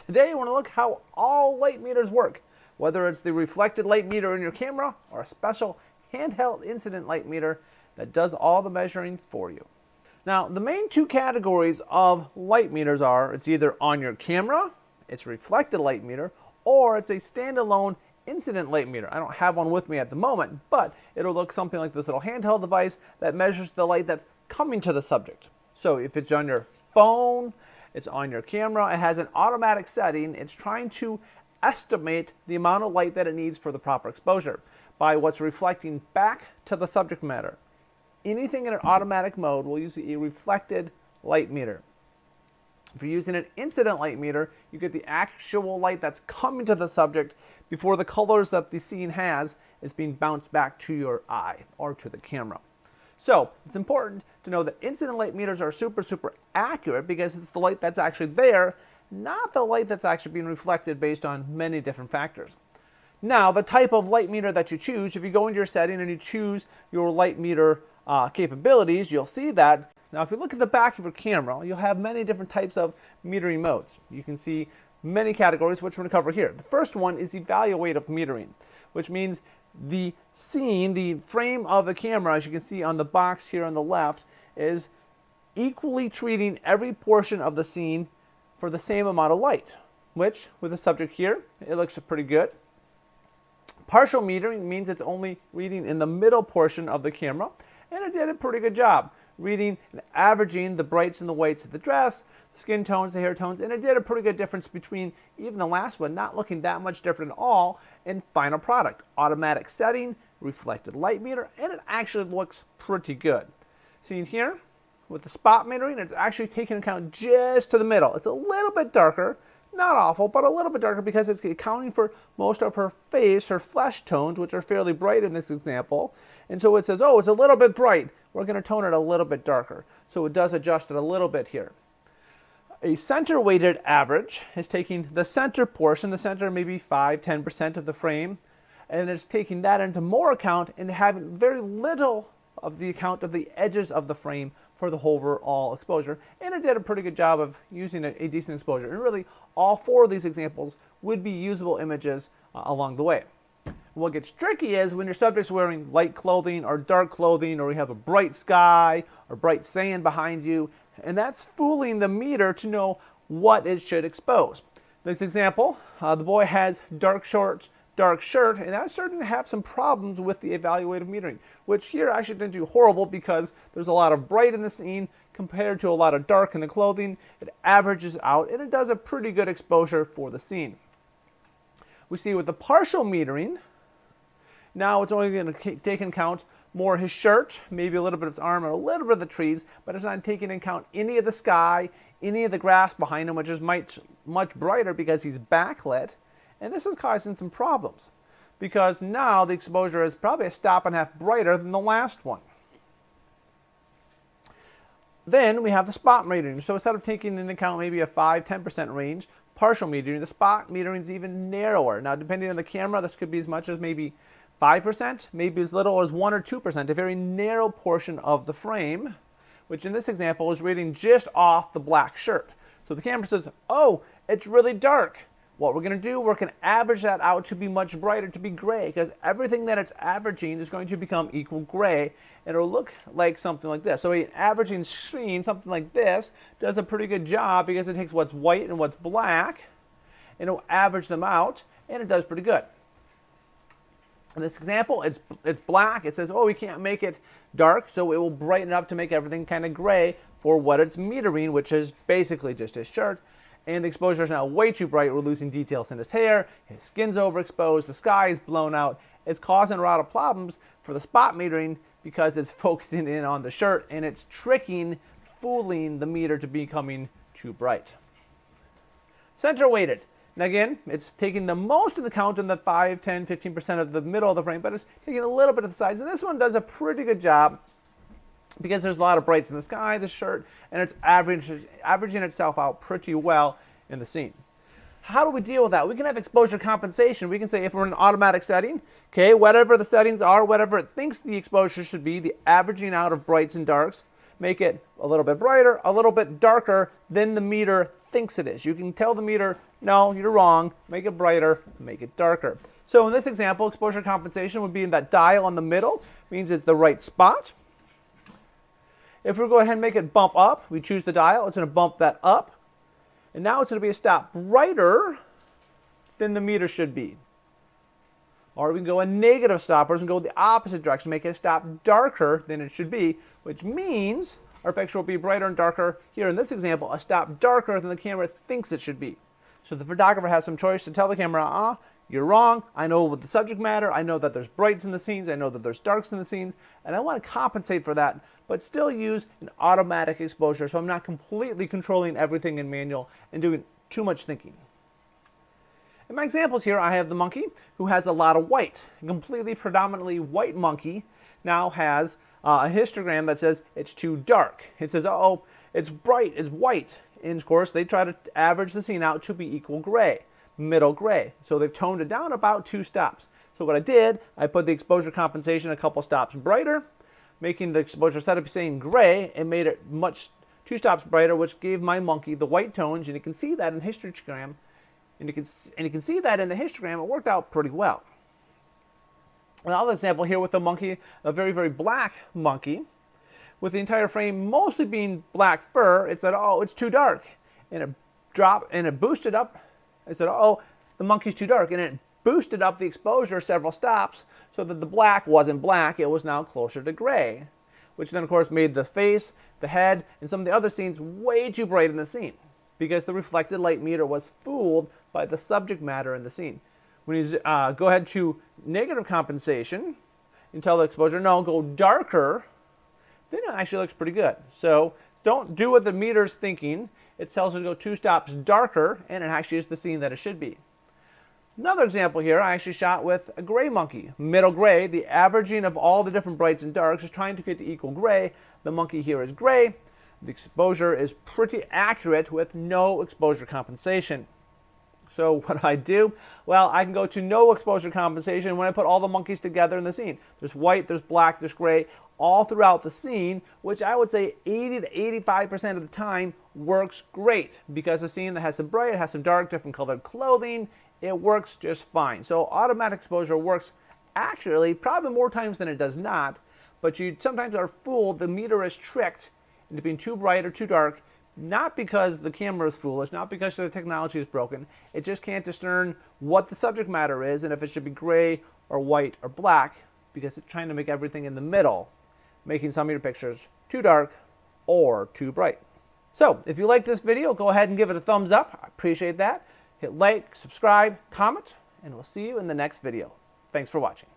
Today I want to look how all light meters work, whether it's the reflected light meter in your camera or a special handheld incident light meter that does all the measuring for you. Now, the main two categories of light meters are, it's either on your camera, it's a reflected light meter, or it's a standalone incident light meter. I don't have one with me at the moment, but it'll look something like this little handheld device that measures the light that's coming to the subject. So if it's on your phone, it's on your camera, it has an automatic setting. It's trying to estimate the amount of light that it needs for the proper exposure by what's reflecting back to the subject matter. Anything in an automatic mode will use a reflected light meter. If you're using an incident light meter, you get the actual light that's coming to the subject before the colors that the scene has is being bounced back to your eye or to the camera. So it's important to know that incident light meters are super accurate because it's the light that's actually there, not the light that's actually being reflected based on many different factors. Now, the type of light meter that you choose, if you go into your setting and you choose your light meter capabilities, you'll see that. Now, if you look at the back of your camera, you'll have many different types of metering modes. You can see many categories, which we're going to cover here. The first one is evaluative metering, which means the scene, the frame of the camera, as you can see on the box here on the left, is equally treating every portion of the scene for the same amount of light, which with the subject here, it looks pretty good. Partial metering means it's only reading in the middle portion of the camera, and it did a pretty good job reading and averaging the brights and the whites of the dress, the skin tones, the hair tones, and it did a pretty good difference between even the last one, not looking that much different at all in final product. Automatic setting, reflected light meter, and it actually looks pretty good. Seen here with the spot metering, it's actually taking account just to the middle. It's a little bit darker, not awful, but a little bit darker because it's accounting for most of her face, her flesh tones, which are fairly bright in this example. And so it says, oh, it's a little bit bright. We're going to tone it a little bit darker. So it does adjust it a little bit here. A center weighted average is taking the center portion, the center maybe 5–10% of the frame, and it's taking that into more account and having very little of the account of the edges of the frame for the overall exposure. And it did a pretty good job of using a decent exposure. And really, all four of these examples would be usable images along the way. What gets tricky is when your subject's wearing light clothing or dark clothing, or you have a bright sky or bright sand behind you, and that's fooling the meter to know what it should expose. This example, the boy has dark shorts, dark shirt, and that's starting to have some problems with the evaluative metering, which here actually didn't do horrible because there's a lot of bright in the scene compared to a lot of dark in the clothing. It averages out, and it does a pretty good exposure for the scene. We see with the partial metering, now it's only going to take into account more his shirt, maybe a little bit of his arm, and a little bit of the trees, but it's not taking into account any of the sky, any of the grass behind him, which is much brighter because he's backlit. And this is causing some problems because now the exposure is probably a stop and a half brighter than the last one. Then we have the spot metering. So instead of taking into account maybe a 5–10% range, partial metering, the spot metering is even narrower. Now, depending on the camera, this could be as much as maybe 5%, maybe as little as 1 or 2%, a very narrow portion of the frame, which in this example is reading just off the black shirt. So the camera says, oh, it's really dark. What we're going to do, we're going to average that out to be much brighter, to be gray, because everything that it's averaging is going to become equal gray, and it'll look like something like this. So an averaging screen, something like this, does a pretty good job because it takes what's white and what's black, and it'll average them out, and it does pretty good. In this example, it's black. It says, oh, we can't make it dark, so it will brighten up to make everything kind of gray for what it's metering, which is basically just his shirt. And the exposure is now way too bright. We're losing details in his hair. His skin's overexposed. The sky is blown out. It's causing a lot of problems for the spot metering because it's focusing in on the shirt and it's fooling the meter to becoming too bright. Center weighted. Now again, it's taking the most into account in the 5, 10, 15% of the middle of the frame, but it's taking a little bit of the sides. And this one does a pretty good job because there's a lot of brights in the sky, the shirt, and it's averaging itself out pretty well in the scene. How do we deal with that? We can have exposure compensation. We can say if we're in an automatic setting, okay, whatever the settings are, whatever it thinks the exposure should be, the averaging out of brights and darks, make it a little bit brighter, a little bit darker than the meter thinks it is. You can tell the meter, no, you're wrong, make it brighter, make it darker. So in this example, exposure compensation would be in that dial in the middle, means it's the right spot. If we go ahead and make it bump up, we choose the dial, it's going to bump that up. And now it's going to be a stop brighter than the meter should be. Or we can go a negative stoppers and go the opposite direction, make it a stop darker than it should be, which means our picture will be brighter and darker. Here in this example, a stop darker than the camera thinks it should be. So the photographer has some choice to tell the camera, you're wrong, I know with the subject matter, I know that there's brights in the scenes, I know that there's darks in the scenes, and I want to compensate for that, but still use an automatic exposure so I'm not completely controlling everything in manual and doing too much thinking. In my examples here, I have the monkey who has a lot of white. A completely predominantly white monkey now has a histogram that says it's too dark. It says, oh, it's bright, it's white. And of course, they try to average the scene out to be equal gray, middle gray. So they've toned it down about 2 stops. So what I did, I put the exposure compensation a couple stops brighter, making the exposure, instead of saying gray, it made it 2 stops brighter, which gave my monkey the white tones. And you can see that in the histogram. And you can see that in the histogram, it worked out pretty well. Another example here with a monkey, a very, very black monkey, with the entire frame mostly being black fur. It said, oh, it's too dark. And it dropped, and it boosted up. It said, oh, the monkey's too dark. And it boosted up the exposure several stops so that the black wasn't black. It was now closer to gray, which then, of course, made the face, the head, and some of the other scenes way too bright in the scene, because the reflected light meter was fooled by the subject matter in the scene. When you go ahead to negative compensation and tell the exposure, no, go darker, then it actually looks pretty good. So don't do what the meter's thinking. It tells it to go 2 stops darker, and it actually is the scene that it should be. Another example here, I actually shot with a gray monkey, middle gray. The averaging of all the different brights and darks is trying to get to equal gray. The monkey here is gray. The exposure is pretty accurate with no exposure compensation. So what do I do? Well, I can go to no exposure compensation when I put all the monkeys together in the scene. There's white, there's black, there's gray, all throughout the scene, which I would say 80 to 85% of the time works great, because a scene that has some bright, has some dark, different colored clothing, it works just fine. So automatic exposure works accurately, probably more times than it does not, but you sometimes are fooled. The meter is tricked into being too bright or too dark, not because the camera is foolish, not because the technology is broken. It just can't discern what the subject matter is and if it should be gray or white or black, because it's trying to make everything in the middle, making some of your pictures too dark or too bright. So if you like this video, go ahead and give it a thumbs up. I appreciate that. Hit like, subscribe, comment, and we'll see you in the next video. Thanks for watching.